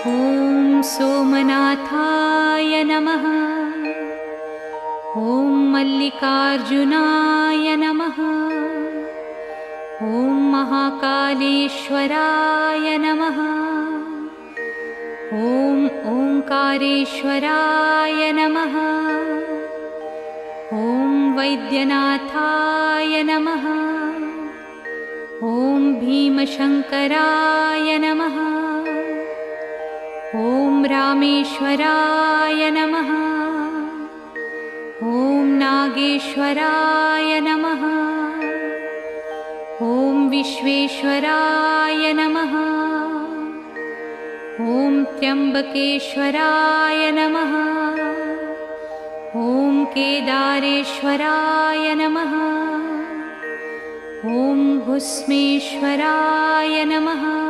ॐ सोमनाथाय नमः। ॐ मल्लिकार्जुनाय नमः। ॐ महाकालेश्वराय नमः। ॐ ओंकारेश्वराय नमः। ॐ वैद्यनाथाय नमः। ॐ भीमशंकराय नमः। ॐ रामेश्वराय नमः। ॐ नागेश्वराय नमः। ॐ विश्वेश्वराय नमः। ॐ त्र्यंबकेश्वराय नमः। ॐ केदारेश्वराय नमः। ॐ भुस्मेश्वराय नमः।